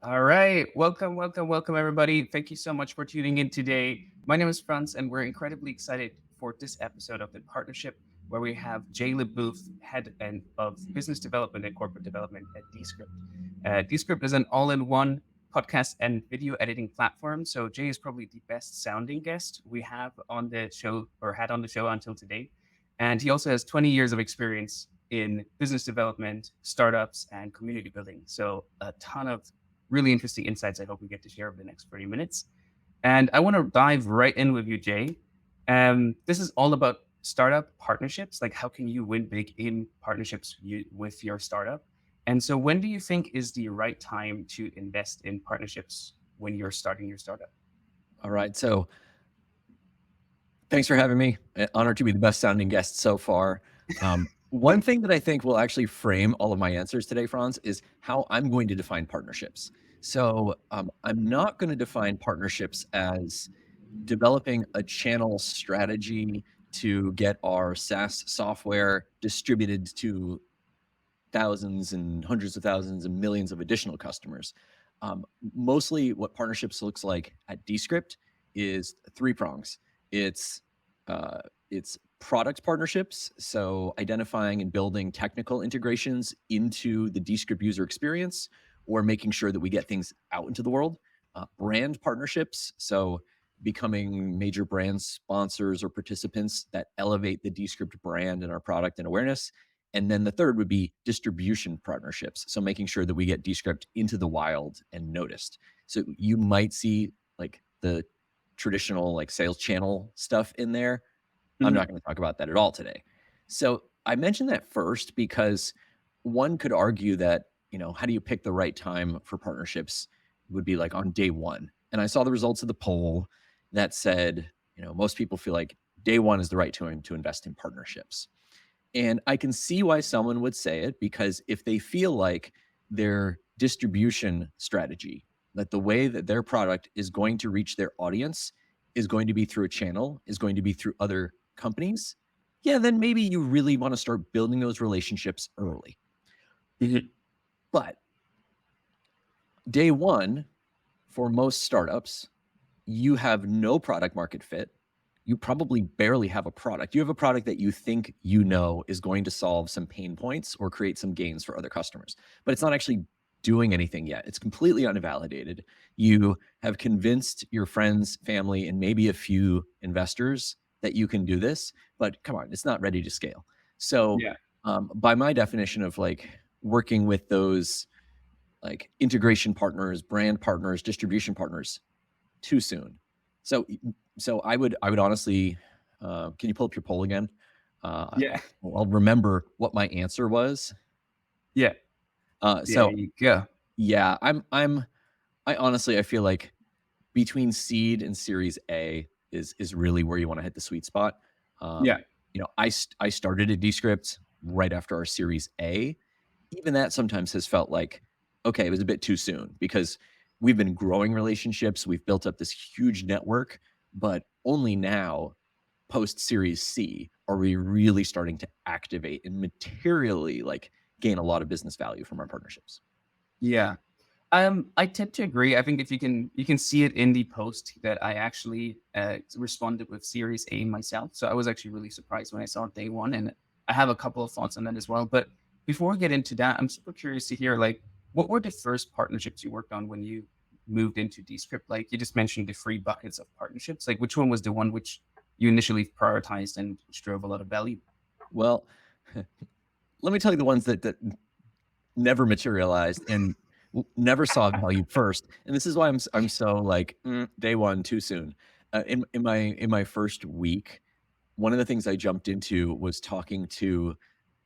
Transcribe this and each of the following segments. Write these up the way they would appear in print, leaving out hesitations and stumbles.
All right. Welcome, everybody. Thank you so much for tuning in today. My name is Franz, and we're incredibly excited for this episode of the partnership where we have Jay Leboeuf, of business development and corporate development at Descript. Descript is an all in one podcast and video editing platform. So, Jay is probably the best sounding guest we have on the show or had on the show until today. And he also has 20 years of experience in business development, startups, and community building. So, a ton of really interesting insights I hope we get to share over the next 30 minutes. And I want to dive right in with you, Jay. This is all about startup partnerships. Like, how can you win big in with your startup? And so, when do you think is the right time to invest in partnerships when you're starting your startup? All right. So thanks for having me. Honored to be the best sounding guest so far. One thing that I think will actually frame all of my answers today, Franz, is how I'm going to define partnerships. I'm not going to define partnerships as developing a channel strategy to get our SaaS software distributed to thousands and hundreds of thousands and millions of additional customers. Mostly what partnerships looks like at Descript is three prongs. It's it's product partnerships, so identifying and building technical integrations into the Descript user experience, or making sure that we get things out into the world. Brand partnerships, so becoming major brand sponsors or participants that elevate the Descript brand and our product and awareness. And then the third would be distribution partnerships. So making sure that we get Descript into the wild and noticed. So you might see like the traditional like sales channel stuff in there. I'm Mhm. not going to talk about that at all today. So I mentioned that first because one could argue that, how do you pick the right time for partnerships would be like on day one. And I saw the results of the poll that said, most people feel like day one is the right time to invest in partnerships. And I can see why someone would say it, because if they feel like their distribution strategy, that the way that their product is going to reach their audience is going to be through a channel, is going to be through other companies, yeah, then maybe you really want to start building those relationships early. Mhm. But day one, for most startups, you have no product market fit. You probably barely have a product. You have a product that you think is going to solve some pain points or create some gains for other customers, but it's not actually doing anything yet. It's completely unvalidated. You have convinced your friends, family, and maybe a few investors that you can do this, but come on, it's not ready to scale. So, Yeah. by my definition of like working with those like integration partners, brand partners, distribution partners, too soon. So I would honestly, can you pull up your poll again? Yeah. I'll remember what my answer was. Yeah. There So you go. yeah, I honestly I feel like between seed and Series A is really where you want to hit the sweet spot. Yeah. I started at Descript right after our Series A. Even that sometimes has felt like, okay, it was a bit too soon because we've been growing relationships. We've built up this huge network, but only now, post Series C, are we really starting to activate and materially like gain a lot of business value from our partnerships. Yeah. I tend to agree. I think if you can see it in the post that I actually responded with Series A myself. So I was actually really surprised when I saw day one, and I have a couple of thoughts on that as well. But before we get into that, I'm super curious to hear like what were the first partnerships you worked on when you moved into Descript? Like you just mentioned the three buckets of partnerships. Like which one was the one which you initially prioritized and which drove a lot of value? Well, let me tell you the ones that never materialized and never saw value first. And this is why I'm so like day one too soon. In my first week, one of the things I jumped into was talking to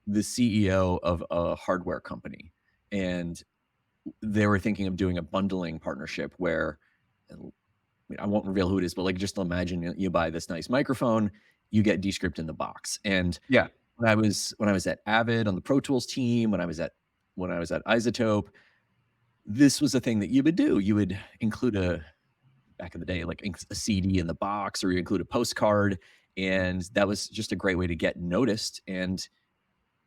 the CEO of a hardware company, and they were thinking of doing a bundling partnership where I won't reveal who it is, but like just imagine you buy this nice microphone, you get Descript in the box. And Yeah. when I was at Avid on the Pro Tools team, when I was at Isotope, this was a thing that you would do. You would include a back in the day like a CD in the box, or you include a postcard, and that was just a great way to get noticed and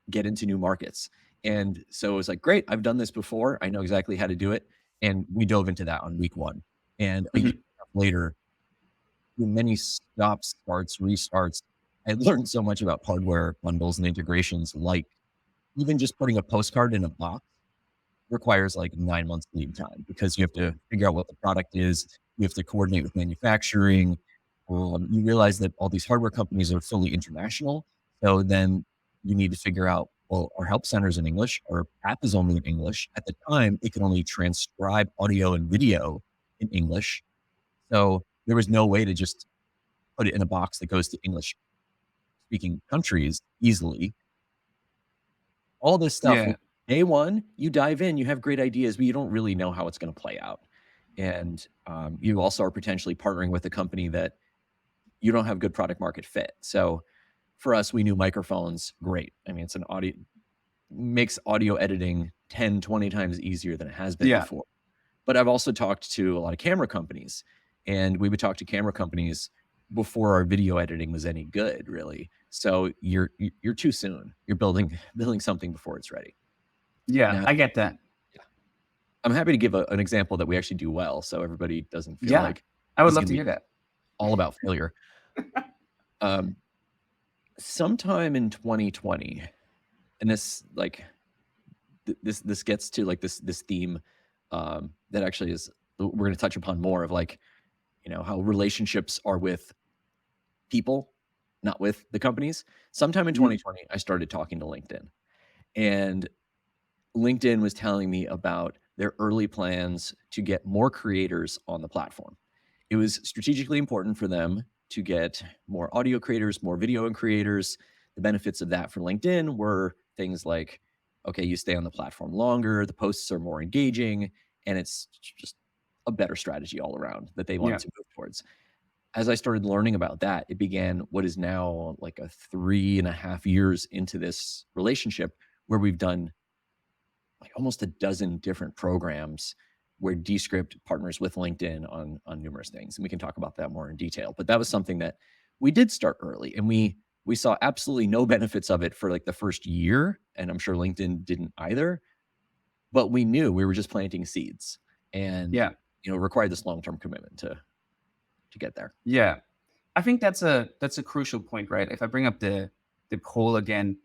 get into new markets. And so it was like, great, I've done this before. I know exactly how to do it. And we dove into that on week 1. And a year Mhm. later, through many stops, starts, restarts, I learned so much about hardware bundles and integrations, like even just putting a postcard in a box requires like 9 months lead time because you have to figure out what the product is. You have to coordinate with manufacturing. You realize that all these hardware companies are fully international. So then you need to figure out, well, our help center is in English. Our app is only in English. At the time, it could only transcribe audio and video in English. So there was no way to just put it in a box that goes to English speaking countries easily. All this stuff, Yeah. day 1, you dive in, you have great ideas, but you don't really know how it's gonna play out. And, you also are potentially partnering with a company that you don't have good product market fit. So, for us, we knew microphones, great. I mean, it's an audio makes audio editing 10, 20 times easier than it has been Yeah. before. But I've also talked to a lot of camera companies, and we would talk to camera companies before our video editing was any good, really. So you're too soon. You're building building something before it's ready. Yeah. Now, I get that. yeah, I'm happy to give an example that we actually do well, so everybody doesn't feel Yeah. like I would this is love gonna to be hear that. all about failure. Um, Sometime in 2020, and this like this gets to like this theme that actually is we're going to touch upon more of like how relationships are with people, not with the companies. Sometime in Mhm. 2020, I started talking to LinkedIn, and LinkedIn was telling me about their early plans to get more creators on the platform. It was strategically important for them to get more audio creators, more video and creators. The benefits of that for LinkedIn were things like, okay, you stay on the platform longer, the posts are more engaging, and it's just a better strategy all around that they wanted Yeah. to move towards. As I started learning about that, it began what is now like a 3.5 years into this relationship where we've done like almost a dozen different programs where Descript partners with LinkedIn on numerous things, and we can talk about that more in detail. But that was something that we did start early, and we saw absolutely no benefits of it for like the first year, and I'm sure LinkedIn didn't either. But we knew we were just planting seeds, and Yeah. required this long term commitment to get there. Yeah. I think that's a crucial point, right? If I bring up the poll again,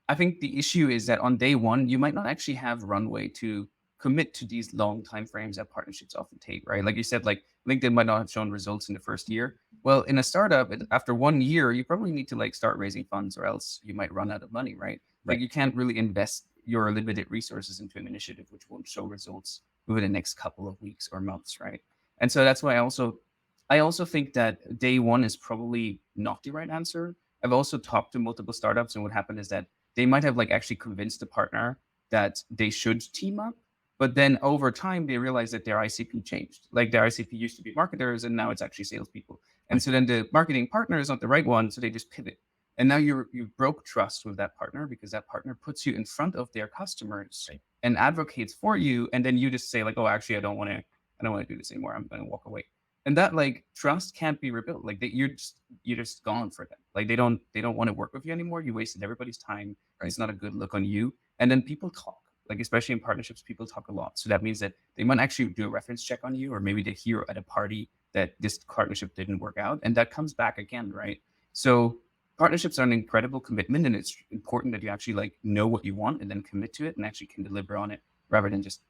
I think the issue is that on day one, you might not actually have runway to commit to these long time frames that partnerships often take, right? Like you said, like LinkedIn might not have shown results in the first year. Well, in a startup, after 1 year, you probably need to like start raising funds, or else you might run out of money, right? Like Right. you can't really invest your limited resources into an initiative which won't show results within the next couple of weeks or months, right? And so that's why I also think that day one is probably not the right answer. I've also talked to multiple startups, and what happened is that they might have like actually convinced the partner that they should team up, but then over time they realized that their ICP changed. Like their ICP used to be marketers, and now it's actually salespeople. And Right. so then the marketing partner is not the right one, so they just pivot. And now you broke trust with that partner because that partner puts you in front of their customers Right. and advocates for you, and then you just say like, oh, actually, I don't want to do this anymore. I'm going to walk away, and that like trust can't be rebuilt. Like you're just gone for them. Like they don't want to work with you anymore. You wasted everybody's time. Right. It's not a good look on you. And then people talk. Like especially in partnerships, people talk a lot. So that means that they might actually do a reference check on you, or maybe they hear at a party that this partnership didn't work out, and that comes back again, right? So partnerships are an incredible commitment, and it's important that you actually like know what you want and then commit to it and actually can deliver on it rather than just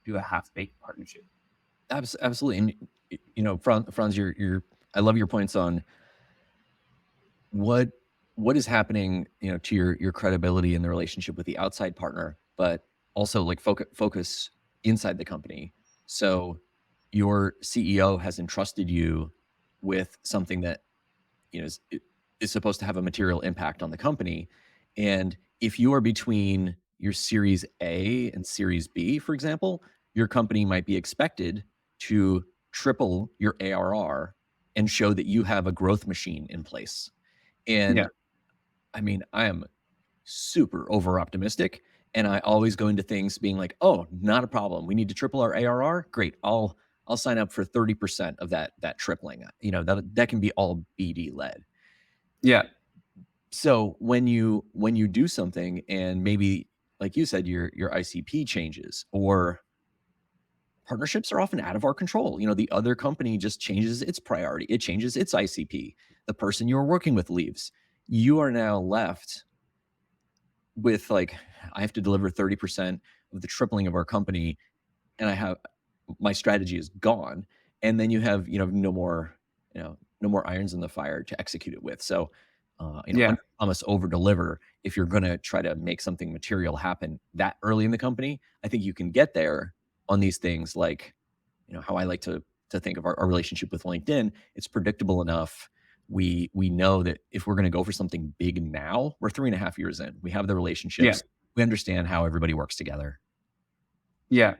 do a half baked partnership. Absolutely. And Franz, you're I love your points on what what is happening, to your credibility in the relationship with the outside partner, but also like focus inside the company. So your CEO has entrusted you with something that is supposed to have a material impact on the company. And if you are between your Series A and Series B, for example, your company might be expected to triple your ARR and show that you have a growth machine in place. Yeah. And I mean, I am super over optimistic. And I always go into things being like, oh, not a problem. We need to triple our ARR. Great. I'll sign up for 30% of that tripling. That can be all BD led. Yeah. So when you do something and maybe like you said, your ICP changes, or partnerships are often out of our control. The other company just changes its priority, it changes its ICP. The person you're working with leaves. You are now left with like, I have to deliver 30% of the tripling of our company, and I have my strategy is gone. And then you have, no more irons in the fire to execute it with. So, Yeah. under promise, over deliver. If you're going to try to make something material happen that early in the company, I think you can get there on these things like, how I like to think of our relationship with LinkedIn. It's predictable enough. We know that if we're going to go for something big now, we're 3.5 years in. We have the Yeah. relationships. We understand how everybody works together. Yeah.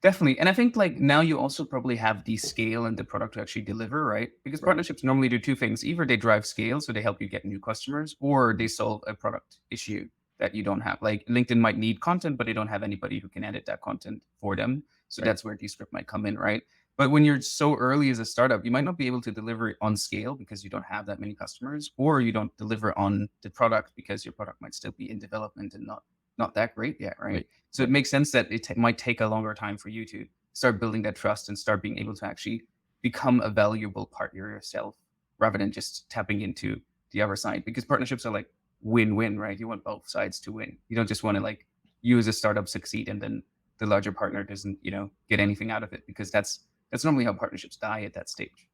Definitely. And I think like now you also probably have the scale and the product to actually deliver, right? Because Right. partnerships normally do two things. Either they drive scale, so they help you get new customers, or they solve a product issue that you don't have. Like LinkedIn might need content, but they don't have anybody who can edit that content for them. So Right. that's where Descript might come in, right? But when you're so early as a startup, you might not be able to deliver it on scale because you don't have that many customers, or you don't deliver on the product because your product might still be in development and not that great yet, right? Right. So it Right. makes sense that might take a longer time for you to start building that trust and start being able to actually become a valuable partner yourself rather than just tapping into the other side. Because partnerships are like win-win, right? You want both sides to win. You don't just want to like you as a startup succeed and then the larger partner doesn't, get anything out of it because that's normally how partnerships die at that stage.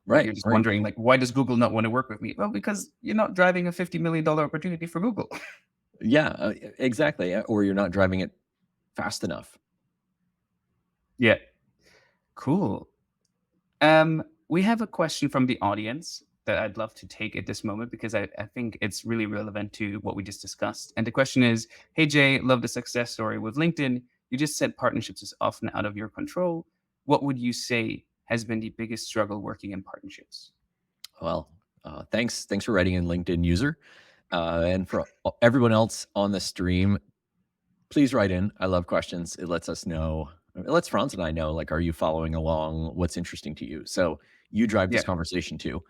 Right? Right. You're just Right. wondering like, why does Google not want to work with me? Well, because you're not driving a $50 million opportunity for Google. Yeah, exactly, or you're not driving it fast enough. Yeah. Cool. We have a question from the audience that I'd love to take at this moment because I think it's really relevant to what we just discussed. And the question is, hey Jay, love the success story with LinkedIn. You just said partnerships is often out of your control. What would you say has been the biggest struggle working in partnerships? Well, thanks for writing in, LinkedIn user, and for everyone else on the stream, please write in. I love questions. It lets us know. It lets Franz and I know, like, are you following along? What's interesting to you? So you drive this Yeah. conversation too.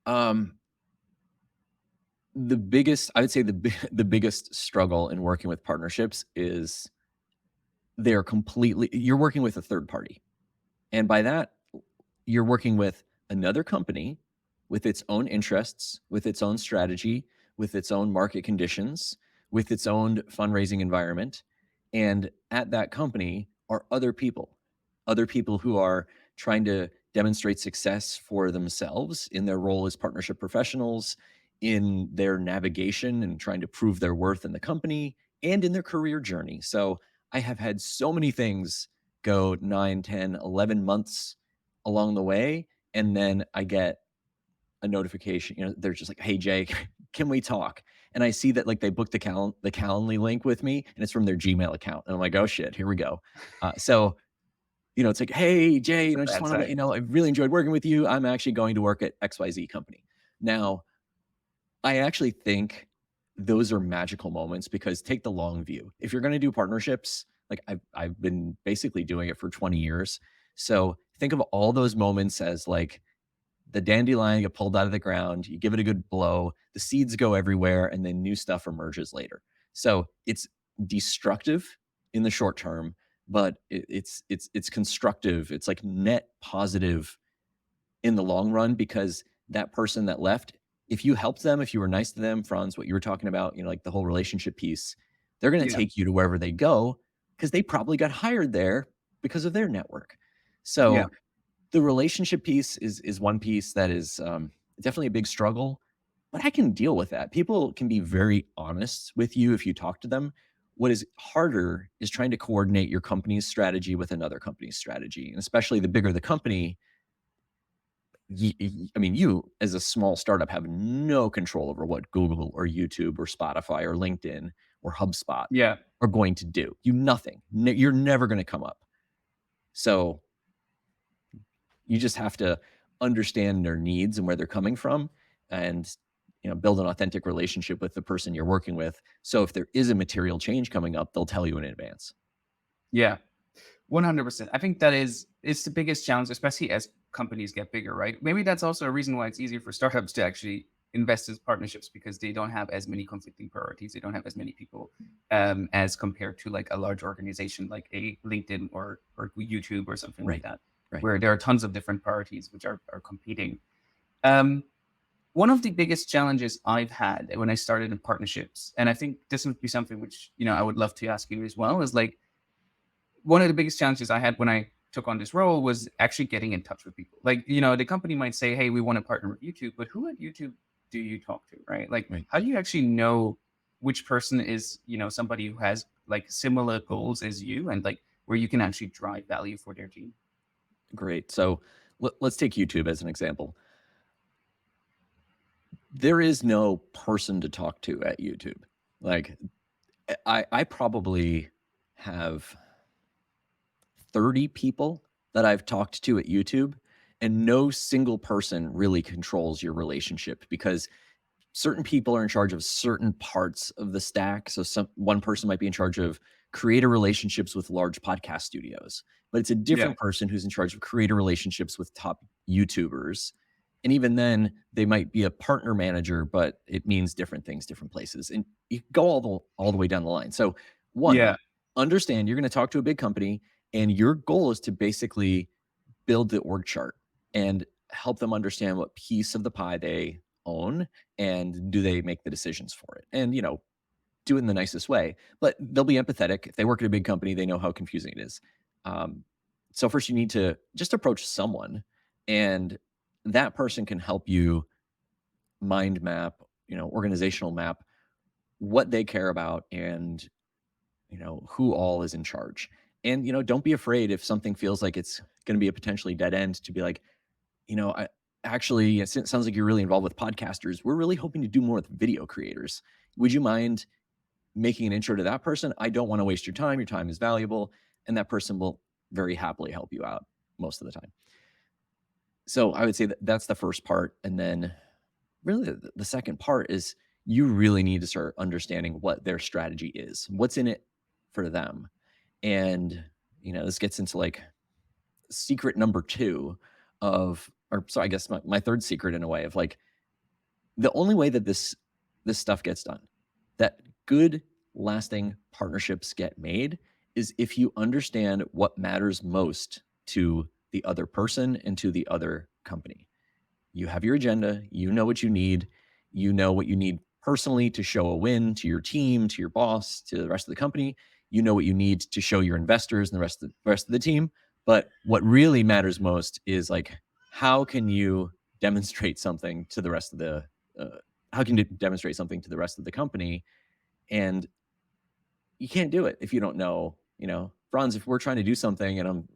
Um, the biggest, I would say, the biggest struggle in working with partnerships is they're completely. You're working with a third party. And by that, you're working with another company with its own interests, with its own strategy, with its own market conditions, with its own fundraising environment. And at that company are other people who are trying to demonstrate success for themselves in their role as partnership professionals, in their navigation and trying to prove their worth in the company and in their career journey. So I have had so many things go 9, 10, 11 months along the way. And then I get a notification, they're just like, "Hey, Jay, can we talk?" And I see that like they booked the Calendly link with me, and it's from their Gmail account. And I'm like, "Oh shit, here we go." So it's like, "Hey, Jay, It's a just bad want to let sign. you know I really enjoyed working with you. I'm actually going to work at XYZ company." Now, I actually think those are magical moments because take the long view. If you're going to do partnerships, like I've been basically doing it for 20 years. So think of all those moments as like the dandelion get pulled out of the ground, you give it a good blow, the seeds go everywhere, and then new stuff emerges later. So it's destructive in the short term, but it's constructive. It's like net positive in the long run because that person that left, if you helped them, if you were nice to them, Franz, what you were talking about, like the whole relationship piece, they're going to Yeah. take you to wherever they go because they probably got hired there because of their network. Yeah. So the relationship piece is one piece that is definitely a big struggle, but I can deal with that. People can be very honest with you if you talk to them. What is harder is trying to coordinate your company's strategy with another company's strategy, and especially the bigger the company, I mean, you as a small startup have no control over what Google or YouTube or Spotify or LinkedIn or HubSpot Yeah. are going to do. You nothing. You're never going to come up. So you just have to understand their needs and where they're coming from, and build an authentic relationship with the person you're working with. So if there is a material change coming up, they'll tell you in advance. Yeah. 100%. I think that it's the biggest challenge, especially as companies get bigger, right? Maybe that's also a reason why it's easier for startups to actually investors partnerships because they don't have as many conflicting priorities. They don't have as many people as compared to like a large organization like a LinkedIn or YouTube or something like Right. that, Right. where there are tons of different priorities which are competing. Um, One of the biggest challenges I've had when I started in partnerships, and I think this would be something which I would love to ask you as well, is like one of the biggest challenges I had when I took on this role was actually getting in touch with people. Like, the company might say, "Hey, we want to partner with YouTube," but who at YouTube do you talk to, right? Like, Right. how do you actually know which person is, somebody who has like similar goals as you and like where you can actually drive value for their team? Great. So let's take YouTube as an example. There is no person to talk to at YouTube. Like I probably have 30 people that I've talked to at YouTube, and no single person really controls your relationship because certain people are in charge of certain parts of the stack. So one person might be in charge of creator relationships with large podcast studios, but it's a Yeah. different person who's in charge of creator relationships with top YouTubers. And even then, they might be a partner manager, but it means different things, different places. And you go all the way down the line. So one, Yeah. understand you're going to talk to a big company, and your goal is to basically build the org chart and help them understand what piece of the pie they own and do they make the decisions for it. And do it in the nicest way, but they'll be empathetic. If they work at a big company, they know how confusing it is. um, so first you need to just approach someone, and that person can help you mind map, organizational map what they care about, and who all is in charge. And don't be afraid if something feels like it's going to be a potentially dead end to be like, I actually, it sounds like you're really involved with podcasters. We're really hoping to do more with video creators. Would you mind making an intro to that person? I don't want to waste your time. Your time is valuable. And that person will very happily help you out most of the time. So I would say that that's the first part. And then really the second part is you really need to start understanding what their strategy is, what's in it for them. And, this gets into like secret number two or so I guess my third secret in a way of like, the only way that this stuff gets done, that good lasting partnerships get made, is if you understand what matters most to the other person and to the other company. You have your agenda, you know what you know what you need personally to show a win to your team, to your boss, to the rest of the company. You know what you need to show your investors and the rest of the team. But what really matters most is like, how can you demonstrate something to the rest of the uh, how can you demonstrate something to the rest of the company? And you can't do it if you don't know, Franz, if we're trying to do something and I'm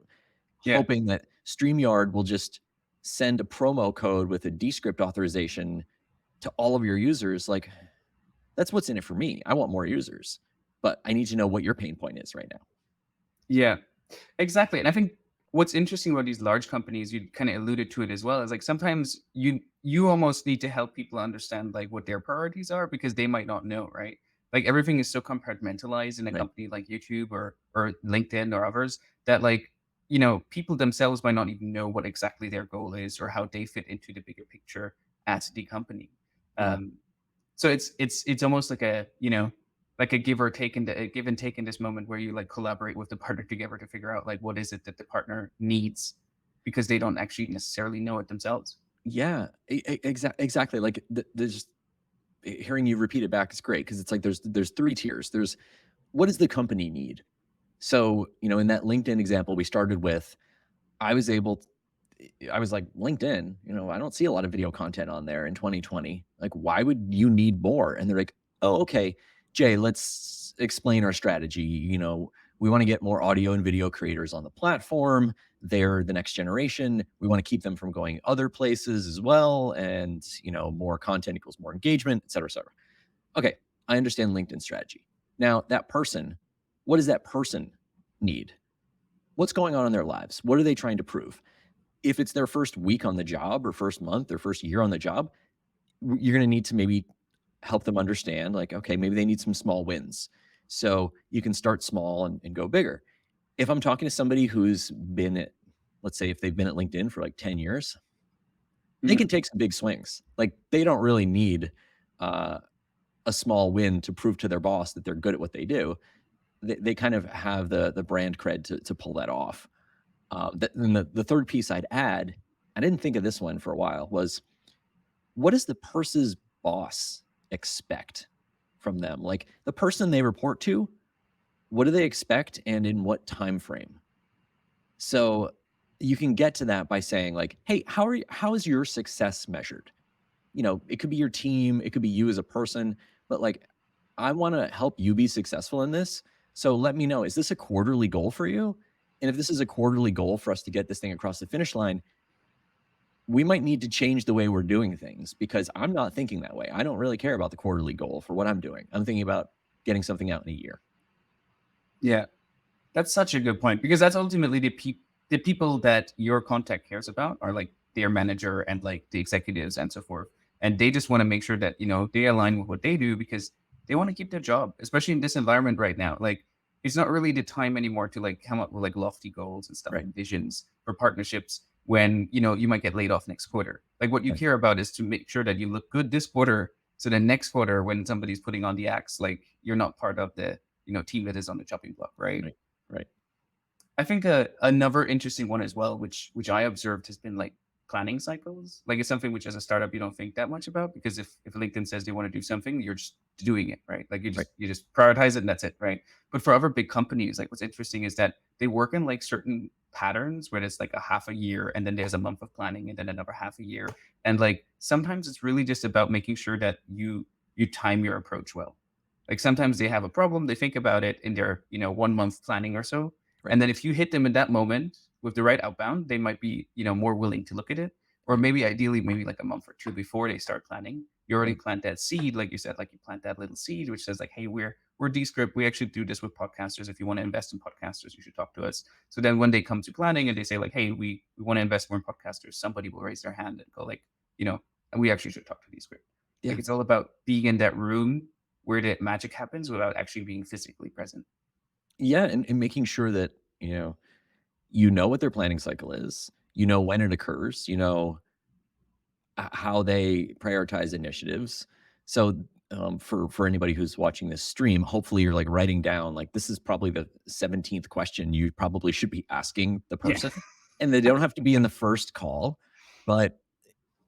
Yeah. hoping that StreamYard will just send a promo code with a Descript authorization to all of your users, like that's what's in it for me. I want more users, but I need to know what your pain point is right now. Yeah. Exactly. And I think what's interesting about these large companies, you kind of alluded to it as well, is like sometimes you almost need to help people understand like what their priorities are because they might not know, right? Like everything is so compartmentalized in a Right. company like YouTube or LinkedIn or others that like, people themselves might not even know what exactly their goal is or how they fit into the bigger picture at the company. Yeah. Um, so it's almost like like a give or take in a give and take in this moment where you like collaborate with the partner together to figure out like what is it that the partner needs because they don't actually necessarily know it themselves. Yeah. Exactly. Like there's hearing you repeat it back is great because it's like there's three tiers. There's what does the company need? So, in that LinkedIn example we started with, I was able I was like, LinkedIn, I don't see a lot of video content on there in 2020. Like, why would you need more? And they're like, oh, okay, Jay, let's explain our strategy. We want to get more audio and video creators on the platform. They're the next generation. We want to keep them from going other places as well. And, more content equals more engagement, et cetera, et cetera. Okay, I understand LinkedIn strategy. Now, that person, what does that person need? What's going on in their lives? What are they trying to prove? If it's their first week on the job or first month or first year on the job, you're going to need to maybe help them understand like, okay, maybe they need some small wins. So you can start small and go bigger. If I'm talking to somebody who's been at, let's say if they've been at LinkedIn for like 10 years, they Mm. can take some big swings. Like, they don't really need, uh, a small win to prove to their boss that they're good at what they do. They kind of have the brand cred to pull that off. Then the third piece I'd add, I didn't think of this one for a while, was what does the person's boss expect from them? Like, the person they report to, what do they expect and in what time frame? So, you can get to that by saying like, "Hey, how is your success measured?" It could be your team, it could be you as a person, but like, I want to help you be successful in this. So let me know, is this a quarterly goal for you? And if this is a quarterly goal for us to get this thing across the finish line, we might need to change the way we're doing things because I'm not thinking that way. I don't really care about the quarterly goal for what I'm doing. I'm thinking about getting something out in a year. Yeah. That's such a good point because that's ultimately the people that your contact cares about are like their manager and like the executives and so forth. And they just want to make sure that, they align with what they do because they want to keep their job, especially in this environment right now. Like it's not really the time anymore to like come up with like lofty goals and stuff Right. and visions for partnerships when, you might get laid off next quarter. Like what you Right. care about is to make sure that you look good this quarter. So then next quarter, when somebody's putting on the axe, like you're not part of the, team that is on the chopping block, right? Right. Right. I think another interesting one as well, which I observed has been like planning cycles. Like it's something which as a startup you don't think that much about because if LinkedIn says they want to do something, you're just doing it, right? Like you Right. just you just prioritize it and that's it, right? But for other big companies, like what's interesting is that they work in like certain patterns where it's like a half a year and then there's a month of planning and then another half a year. And like sometimes it's really just about making sure that you time your approach well. Like sometimes they have a problem, they think about it in their, 1 month planning or so, Right. and then if you hit them in that moment with the right outbound, they might be, more willing to look at it. Or Right. maybe ideally, maybe like a month or two before they start planning, you already Right. plant that seed, like you said, like you plant that little seed, which says like, hey, we're Descript. We actually do this with podcasters. If you want to invest in podcasters, you should talk to us. So then when they come to planning and they say like, hey, we want to invest more in podcasters, somebody will raise their hand and go like, you know, and we actually should talk to Descript. Like Yeah. it's all about being in that room where the magic happens without actually being physically present. Yeah. And making sure that, you know what their planning cycle is, you know when it occurs, how they prioritize initiatives. So, for anybody who's watching this stream, hopefully you're like writing down like this is probably the 17th question you probably should be asking the Yeah. person, and they don't have to be in the first call, but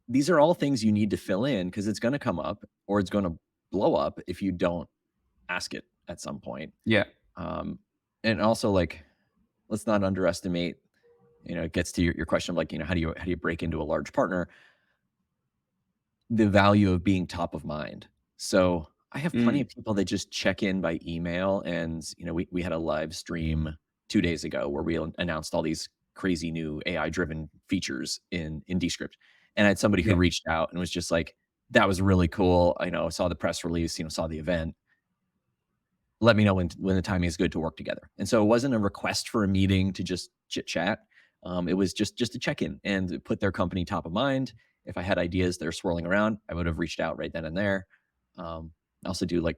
these are all things you need to fill in because it's going to come up or it's going to blow up if you don't ask it at some point. Yeah. Um, and also like let's not underestimate. It gets to your question of like how do you break into a large partner, the value of being top of mind. So I have plenty Mm. of people that just check in by email, and we had a live stream 2 days ago where we announced all these crazy new AI driven features in Descript, and I had somebody who Yeah. reached out and was just like, "That was really cool. I know saw the press release, saw the event. Let me know when the timing is good to work together." And so it wasn't a request for a meeting to just chit chat. It was just a check in and put their company top of mind. If I had ideas that are swirling around, I would have reached out right then and there. I also do like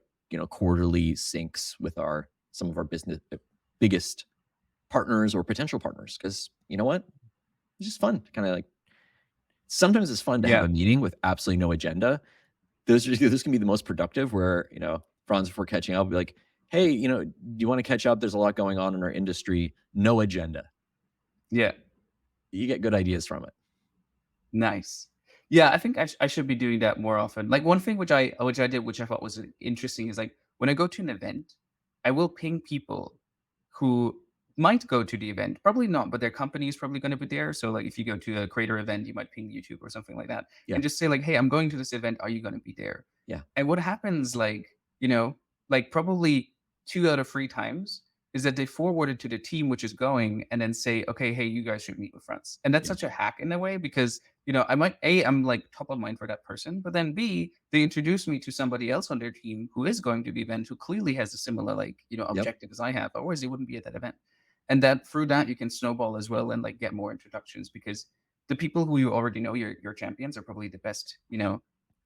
quarterly syncs with our some of our business biggest partners or potential partners because you know what, it's just fun. Kind of like sometimes it's fun to have Yeah. a meeting with absolutely no agenda. Those can be the most productive where, Franz, if we're catching up, be like, "Hey, do you wanna catch up? There's a lot going on in our industry." No agenda. Yeah. You get good ideas from it. Nice. Yeah, I think I should be doing that more often. Like one thing which I did, which I thought was interesting, is like when I go to an event, I will ping people who might go to the event, probably not, but their company is probably going to be there. So like if you go to a creator event, you might ping YouTube or something like that, Yeah, and just say like, "Hey, I'm going to this event. Are you going to be there?" yeah, And what happens, like like probably 2 out of 3 times, is that they forward it to the team which is going, and then say, "Okay, hey, you guys should meet with friends." And that's yeah, such a hack in a way because I'm like top of mind for that person, but then B, they introduce me to somebody else on their team who is going to the event who clearly has a similar like, yep, objective as I have, otherwise they wouldn't be at that event. And that through that you can snowball as well and like get more introductions because the people who you already know, your champions, are probably the best,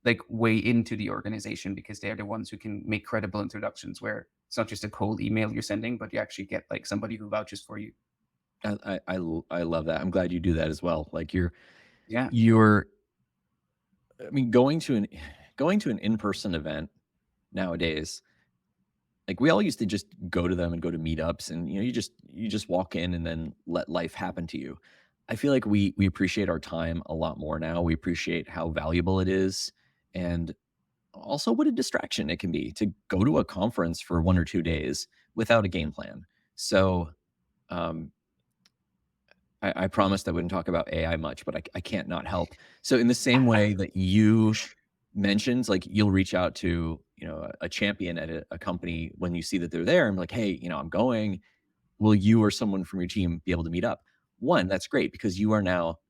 like way into the organization because they're the ones who can make credible introductions where it's not just a cold email you're sending, but you actually get like somebody who vouches for you. I love that. I'm glad you do that as well. Like, Yeah. you're I mean, going to an in-person event nowadays, like, we all used to just go to them and go to meetups and, you just walk in and then let life happen to you. I feel like we appreciate our time a lot more now. We appreciate how valuable it is, and also what a distraction it can be to go to a conference for 1 or 2 days without a game plan. So, um, I promised I wouldn't talk about AI much, but I can't not help. So in the same way that you mentioned, like, you'll reach out to, a champion at a company when you see that they're there and be like, "Hey, I'm going. Will you or someone from your team be able to meet up?" One, that's great because you are now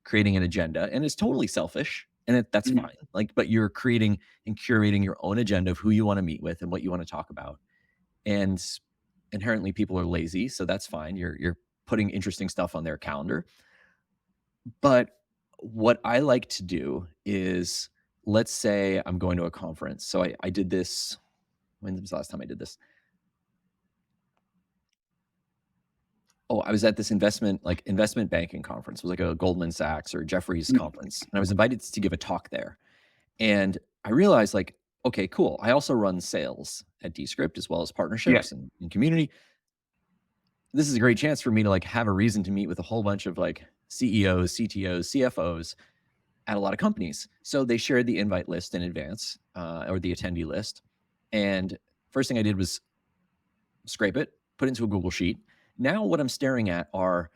creating an agenda, and it's totally selfish, and that's Mhm. fine. Like, but you're creating and curating your own agenda of who you wanna meet with and what you wanna talk about. And inherently, people are lazy, so that's fine. You're putting interesting stuff on their calendar. But what I like to do is, let's say I'm going to a conference. So I did this. When was the last time I did this? Oh, I was at this investment banking conference. It was like a Goldman Sachs or Jefferies Mm. conference, and I was invited to give a talk there. And I realized, like, okay, cool. I also run sales at Descript as well as Yeah. partnerships and community. This is a great chance for me to, like, have a reason to meet with a whole bunch of, like, CEOs, CTOs, CFOs at a lot of companies. So they shared the invite list in advance, or the attendee list. And first thing I did was scrape it, put it into a Google Sheet. Now what I'm staring at are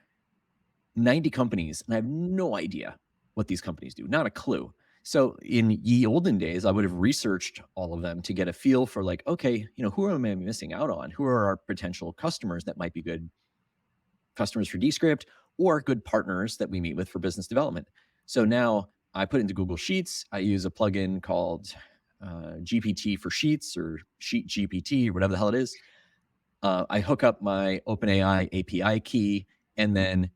90 companies, and I have no idea what these companies do, not a clue. So in ye olden days, I would have researched all of them to get a feel for, like, okay, who am I missing out on? Who are our potential customers that might be good customers for Descript or good partners that we meet with for business development? So now I put it into Google Sheets. I use a plugin called GPT for Sheets or Sheet GPT or whatever the hell it is. I hook up my OpenAI API key, and then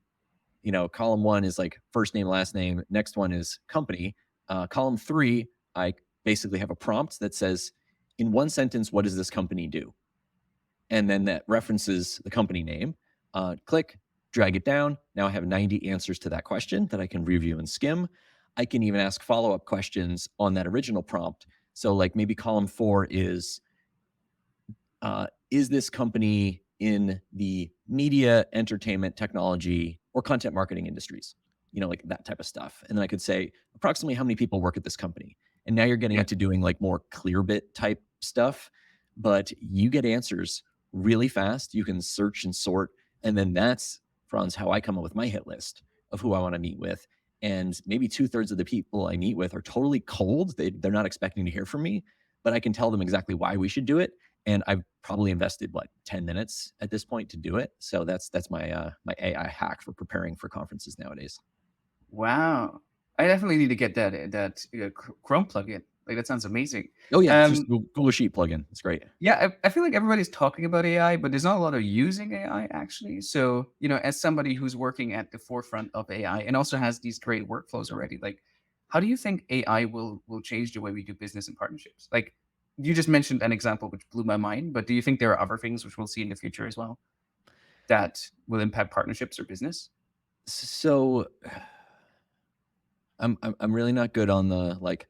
column one is like first name, last name. Next one is company. Column three, I basically have a prompt that says, in one sentence, what does this company do? And then that references the company name. Click, drag it down. Now I have 90 answers to that question that I can review and skim. I can even ask follow up questions on that original prompt. So, like, maybe column four is this company in the media, entertainment, technology, or content marketing industries? Like that type of stuff. And then I could say approximately how many people work at this company. And now you're getting Yeah. into doing like more clear bit type stuff, but you get answers really fast. You can search and sort. And then that's, Franz, how I come up with my hit list of who I want to meet with. And maybe two-thirds of the people I meet with are totally cold. They're not expecting to hear from me, but I can tell them exactly why we should do it, and I've probably invested, what, 10 minutes at this point to do it. So that's my AI hack for preparing for conferences nowadays. Wow. I definitely need to get that Chrome plugin. Like that sounds amazing. Oh yeah, it's just Um, Google Sheet plugin. It's great. yeah, I feel like everybody's talking about AI, but there's not a lot of using AI actually. So, as somebody who's working at the forefront of AI and also has these great workflows already, like how do you think AI will change the way we do business and partnerships? Like you just mentioned an example which blew my mind, but do you think there are other things which we'll see in the future as well that will impact partnerships or business? So I'm really not good on the, like,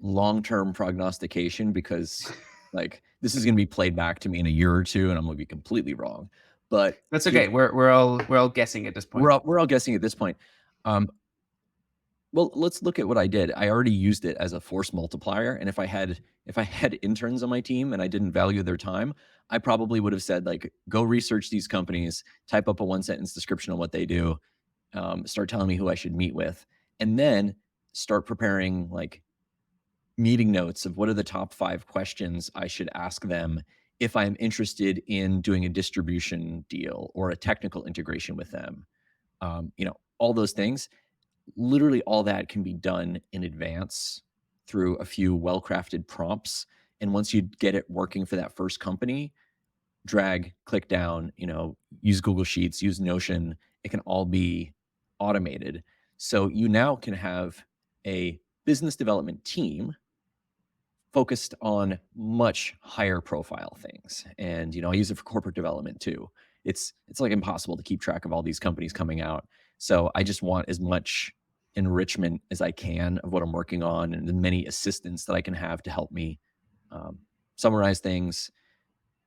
long-term prognostication because, like, this is gonna be played back to me in a year or two, and I'm gonna be completely wrong. But That's here okay. We're all guessing at this point. we're all guessing at this point. Um, Well, let's look at what I did. I already used it as a force multiplier, and if I had interns on my team and I didn't value their time, I probably would have said, like, "Go research these companies, type up a one-sentence description on what they do, start telling me who I should meet with, and then start preparing, like, meeting notes of what are the top 5 questions I should ask them if I'm interested in doing a distribution deal or a technical integration with them." All those things. Literally all that can be done in advance through a few well-crafted prompts, and once you get it working for that first company, drag, click down, use Google Sheets, use Notion. It can all be automated. So you now can have a business development team focused on much higher profile things. And, I use it for corporate development too. It's like impossible to keep track of all these companies coming out. So I just want as much enrichment as I can of what I'm working on and the many assistants that I can have to help me um, summarize things.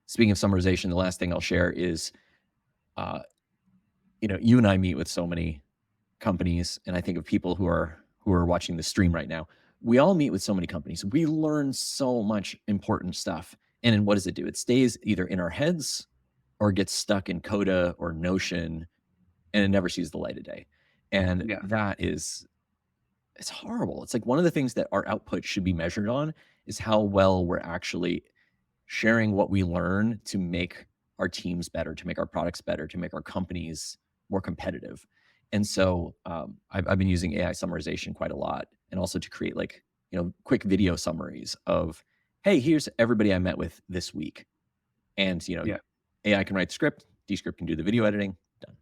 Speaking of summarization, the last thing I'll share is, uh, you and I meet with so many companies, and I think of people who are watching the stream right now. We all meet with so many companies. We learn so much important stuff. And then what does it do? It stays either in our heads or gets stuck in Coda or Notion, and it never sees the light of day. And Yeah. that is it's horrible. It's like one of the things that our output should be measured on is how well we're actually sharing what we learn to make our teams better, to make our products better, to make our companies more competitive. And so I've been using AI summarization quite a lot, and also to create like quick video summaries of, hey, here's everybody I met with this week, and Yeah. AI can write the script, Descript can do the video editing, done.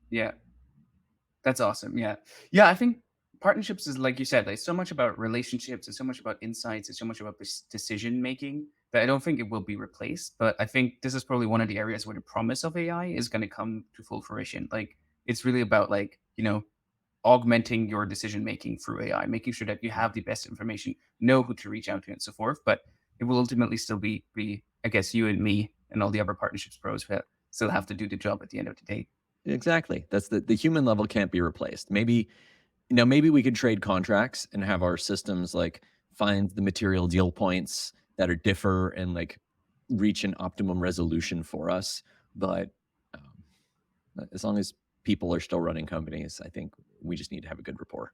Yeah. That's awesome. Yeah. Yeah. I think partnerships is like you said, like so much about relationships, it's so much about insights, it's so much about decision making that I don't think it will be replaced. But I think this is probably one of the areas where the promise of AI is going to come to full fruition. Like it's really about like, augmenting your decision making through AI, making sure that you have the best information, know who to reach out to and so forth. But it will ultimately still be I guess you and me and all the other partnerships pros that still have to do the job at the end of the day. Exactly. That's the human level can't be replaced. Maybe we could trade contracts and have our systems like find the material deal points that are differ and like reach an optimum resolution for us. But um, as long as people are still running companies, I think we just need to have a good rapport.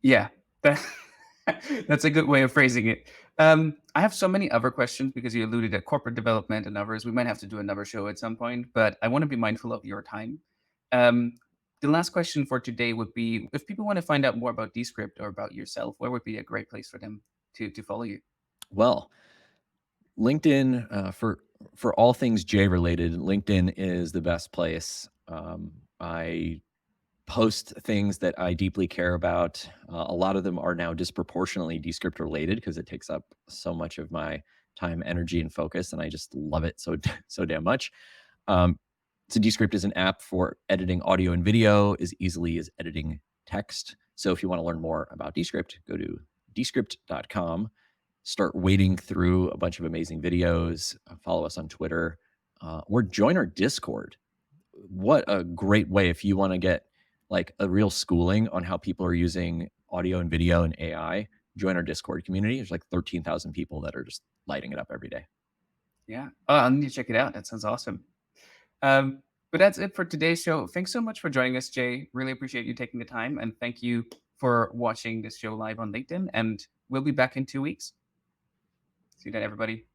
Yeah, that that's a good way of phrasing it. I have so many other questions because you alluded to corporate development and others. We might have to do another show at some point, but I want to be mindful of your time. Um, the last question for today would be: if people want to find out more about Descript or about yourself, where would be a great place for them to follow you? Well, LinkedIn for all things J related, LinkedIn is the best place. I post things that I deeply care about. A lot of them are now disproportionately Descript related because it takes up so much of my time, energy, and focus, and I just love it so so damn much. Um, so Descript is an app for editing audio and video as easily as editing text. So if you want to learn more about Descript, go to descript.com. Start wading through a bunch of amazing videos. Follow us on Twitter, or join our Discord. What a great way if you want to get like a real schooling on how people are using audio and video and AI. Join our Discord community. There's like 13,000 people that are just lighting it up every day. Yeah, oh, I need to check it out. That sounds awesome. Um, but that's it for today's show. Thanks so much for joining us, Jay. Really appreciate you taking the time, and thank you for watching this show live on LinkedIn. And we'll be back in 2 weeks. See you then, everybody.